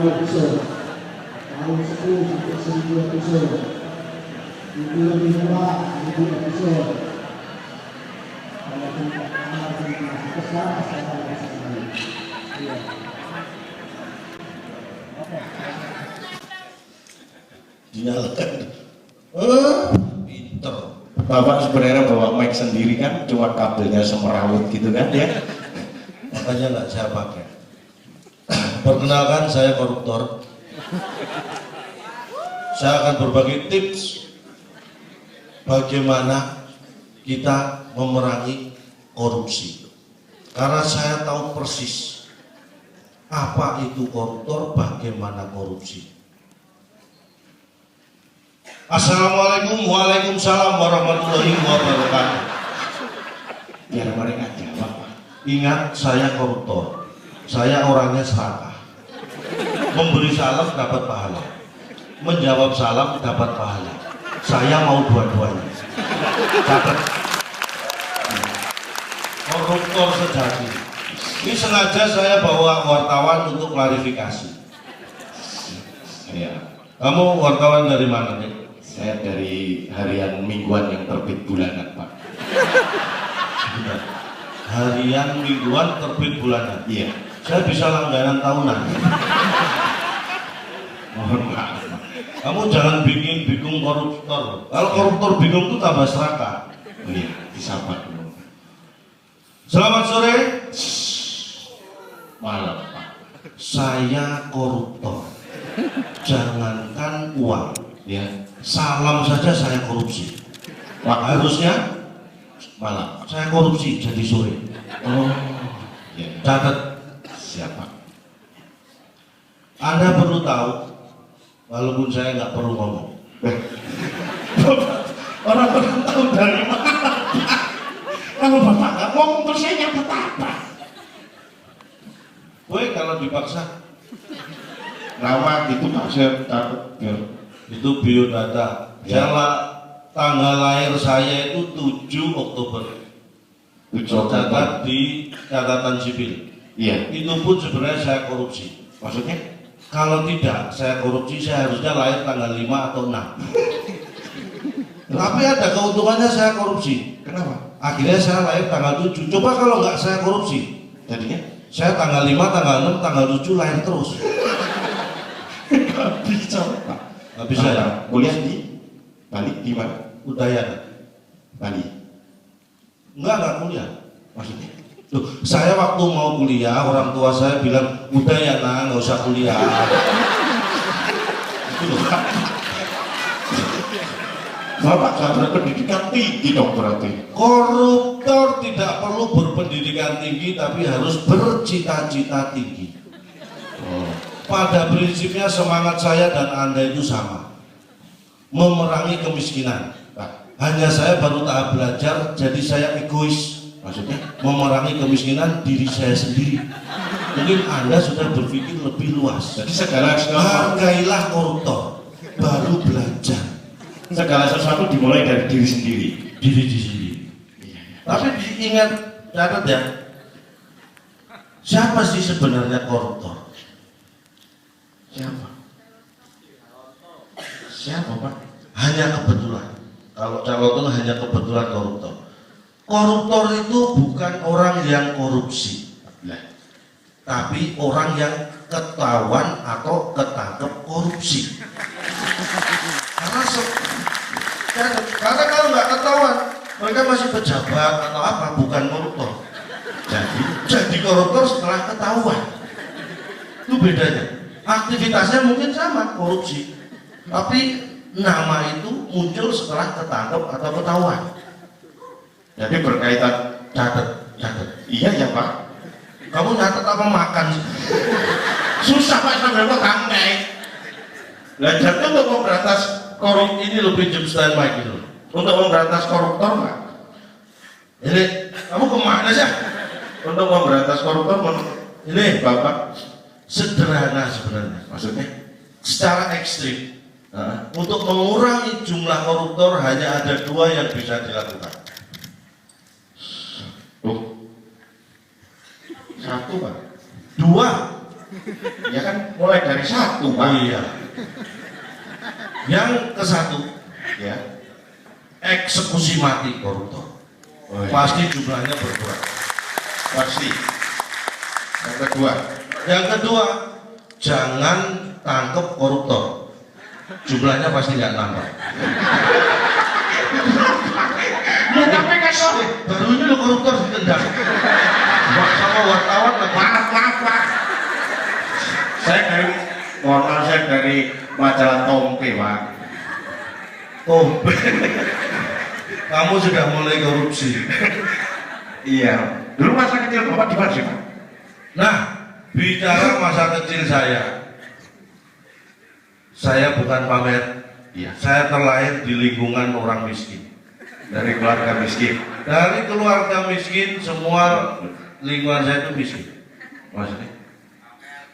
episode, tahun 10 sampai 1000 episode, itu lebih murah 1000 episode. Kalau tempat kamar tempat sekarang saya iya. Oke. Dinyalakan. Pinter. Bapak sebenarnya bawa mic sendiri kan, cuma kabelnya semerawut gitu kan ya. Makanya nggak saya pakai. Perkenalkan, saya koruptor. Saya akan berbagi tips bagaimana kita memerangi korupsi. Karena saya tahu persis apa itu koruptor, bagaimana korupsi. Assalamualaikum, waalaikumsalam warahmatullahi wabarakatuh. Biar mereka jawab. Ingat, saya koruptor. Saya orangnya serakah. Memberi salam dapat pahala, menjawab salam dapat pahala. Saya mau dua-duanya. Catat. Koruptor sejati. Ini sengaja saya bawa wartawan untuk klarifikasi. Ya, Kamu wartawan dari mana nih? saya dari harian mingguan yang terbit bulanan Pak. Benar. Harian, mingguan, terbit bulanan. Iya. Saya bisa langganan tahunan. Mohon maaf. Kamu jangan bikin bingung koruptor. Kalau koruptor bingung itu tambah serakah. Oh, iya, disapa dulu. Selamat sore. Malam Pak. Saya koruptor. Jangankan uang, Ya, salam saja saya korupsi. Pak. Harusnya malam saya korupsi jadi sore. Oh, ya. Catat. Siapa? Anda perlu tahu, walaupun saya nggak perlu ngomong. Orang-orang tahu dari mana? Kalau Bapak nggak ngomong terus saya nyambut apa? Gue kalau dipaksa Nama itu Pak saya takut biar itu biodata. Ya. Tanggal lahir saya itu 7 Oktober. Tercatat di catatan sipil. Iya. Itu pun sebenarnya saya korupsi. Maksudnya? Kalau tidak saya korupsi, saya harusnya lahir tanggal 5 atau 6. Tapi ada keuntungannya saya korupsi. Kenapa? Akhirnya saya lahir tanggal 7. Coba kalau nggak saya korupsi, Jadinya? saya tanggal 5, tanggal 6, tanggal 7 lahir terus. Nggak bisa Pak. Nggak bisa ya? Kuliah di Bali di mana? Udayana. Bali. Enggak kuliah. Maksudnya? Loh, saya waktu mau kuliah, orang tua saya bilang, udah ya nggak usah kuliah. Itu loh. Bapak saya berpendidikan tinggi dong berarti. Koruptor tidak perlu berpendidikan tinggi, tapi harus bercita-cita tinggi. Oh. Pada prinsipnya semangat saya dan Anda itu sama, memerangi kemiskinan. Hanya saya baru tahap belajar, jadi saya egois. Maksudnya? Memerangi kemiskinan diri saya sendiri. Mungkin Anda sudah berpikir lebih luas. Jadi segala Hargailah koruptor, baru belajar. segala sesuatu dimulai dari diri sendiri. Diri di sini. Tapi ingat, catat ya, siapa sih sebenarnya koruptor? Siapa? Siapa Pak? Hanya kebetulan. Kalau calon hanya kebetulan koruptor. Koruptor itu bukan orang yang korupsi, tapi orang yang ketahuan atau ketangkep korupsi. Karena kalau nggak ketahuan, mereka masih pejabat atau apa, bukan koruptor. Jadi koruptor setelah ketahuan. Itu bedanya. Aktivitasnya mungkin sama, korupsi, tapi nama itu muncul setelah ketangkep atau ketahuan. Jadi berkaitan. Catat. Iya ya Pak. Kamu nyatet apa makan? Susah Pak sampai kok santai. Belajarnya untuk memberantas korup ini lebih jam standby gitu. Untuk memberantas koruptor nggak? Ini kamu kemana sih? Untuk memberantas koruptor, ini Bapak sederhana sebenarnya. Maksudnya? Secara ekstrim, untuk mengurangi jumlah koruptor hanya ada 2 yang bisa dilakukan. Satu Pak. 2. Ya kan mulai dari satu, Pak. Oh iya. Yang ke satu, Ya. eksekusi mati koruptor. Oh, iya. Pasti jumlahnya berkurang. Pasti. Yang kedua, Yang kedua, jangan tangkep koruptor. Jumlahnya pasti nggak nambah. ya tapi kan sorry. Baru ini lo koruptor ditendang. Wah, sama wartawan lagi. Maaf, Pak. Saya dari, mohon maaf, saya dari majalah Tompe, Pak. Oh, kamu sudah mulai korupsi. Iya. Dulu masa kecil Bapak di mana sih, Pak? Nah, bicara masa kecil saya bukan pamer. Iya. Saya terlahir di lingkungan orang miskin. Dari keluarga miskin. Dari keluarga miskin, semua lingkungan saya itu miskin. Maksudnya?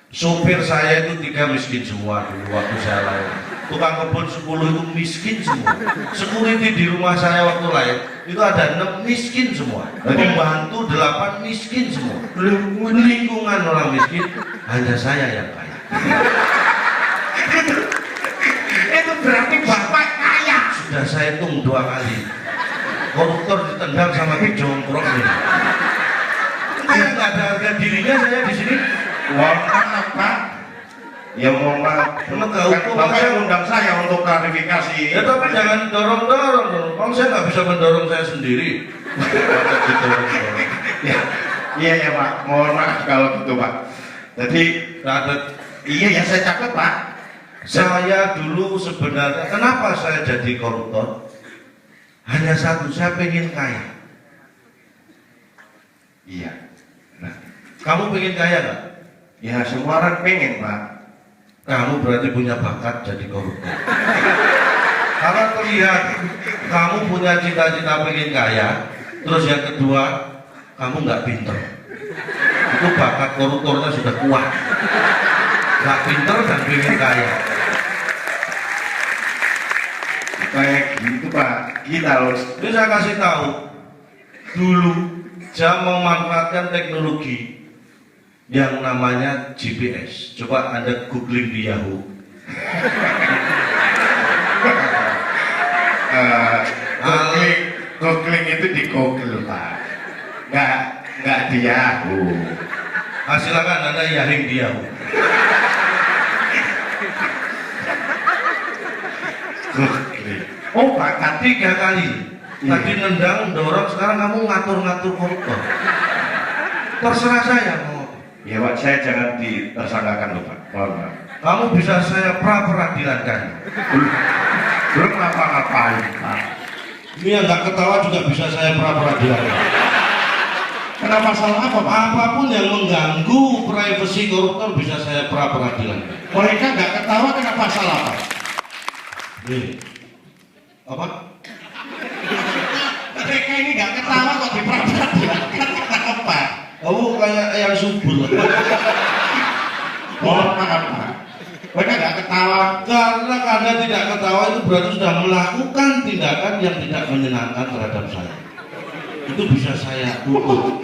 Sopir saya itu 3 miskin semua dulu waktu saya lahir. Tukang kebun 10 itu miskin semua. Security di rumah saya waktu lahir itu ada 6 miskin semua. Pembantu 8 miskin semua. Lingkungan orang miskin, hanya saya yang kaya. Itu berarti Bapak kaya. Sudah saya hitung 2 kali. Koruptor ditendang sama dijongkrok ini. Nggak ada harga dirinya saya di sini. Mohon maaf, Pak. Ya mohon maaf. Penegak Kan hukum Bapak saya- undang saya untuk klarifikasi. Ya tapi jangan dorong-dorong dong. Kalau saya nggak bisa mendorong saya sendiri. Masa didorong-dorong. Iya ya Pak. Mohon maaf kalau gitu Pak. Jadi Catat. iya ya saya catat Pak. Saya dulu sebenarnya kenapa saya jadi koruptor? Hanya satu, saya pengen kaya. Iya. Nah, Kamu pengen kaya nggak? ya semua orang pengen Pak. Kamu berarti punya bakat jadi koruptor. Karena terlihat kamu punya cita-cita pengen kaya, terus yang kedua kamu nggak pinter. Itu bakat koruptornya sudah kuat. Nggak pinter dan pengen kaya. Kayak gitu Pak. Kita harus. Ini saya kasih tahu, dulu saya memanfaatkan teknologi yang namanya GPS. Coba Anda googling di Yahoo. Googling itu di Google Pak. Nggak di Yahoo. Silakan Anda yaring di Yahoo. Googling. Oh Pak, tadi 3 kali. Tadi nendang, dorong, sekarang kamu ngatur-ngatur koruptor. Terserah saya mau. ya Pak, saya jangan ditersangkakan loh Pak. Mohon maaf. Kamu bisa saya pra-peradilankan. Belum ngapa-ngapain Pak. Ini yang nggak ketawa juga bisa saya pra-peradilankan. Kenapa salah apa Pak? Apapun yang mengganggu privasi koruptor bisa saya pra-peradilankan. Mereka nggak ketawa kenapa salah Pak? Nih, apa? Mereka ini nggak ketawa kok di peradilan. Kenapa? Kamu kayak yang subur. Mohon maaf Pak. Mereka nggak ketawa. Karena Anda tidak ketawa itu berarti sudah melakukan tindakan yang tidak menyenangkan terhadap saya. Itu bisa saya tutup.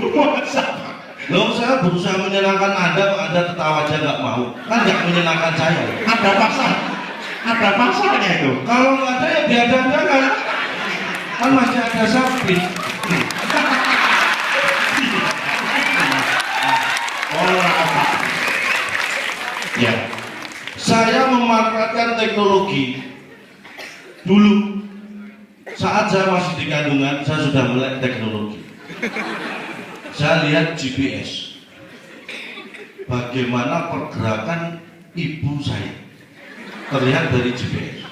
Loh, saya berusaha menyenangkan Anda ketawa aja nggak mau. Kan nggak menyenangkan saya. Ada pasal. Ada pasalnya itu. Kalau nggak ada ya diadakan. Kan masih ada sapi. Mohon maaf Pak. Ya. Saya memanfaatkan teknologi dulu saat saya masih di kandungan. Saya sudah melek teknologi. Saya lihat GPS, bagaimana pergerakan ibu saya terlihat dari GPS.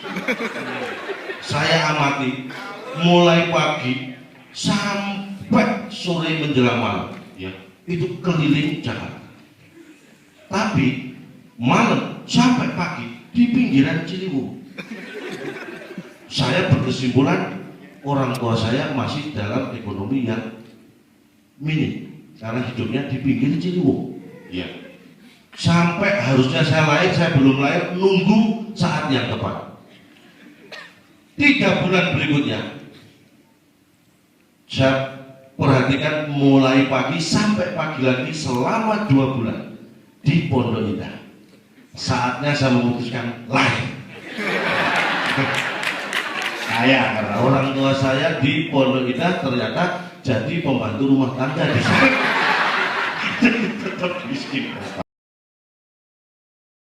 Saya amati mulai pagi sampai sore menjelang malam, ya, itu keliling Jakarta. Tapi malam sampai pagi di pinggiran Ciliwung. Saya berkesimpulan orang tua saya masih dalam ekonomi yang minim karena hidupnya di pinggir Ciliwung. Ya. Sampai harusnya saya lahir, saya belum lahir, nunggu saat yang tepat. 3 bulan berikutnya saya perhatikan mulai pagi sampai pagi lagi selama 2 bulan di Pondok Indah. Saatnya saya memutuskan lain. Saya karena orang tua saya di Pondok Indah ternyata jadi pembantu rumah tangga di sana. Tetap miskin.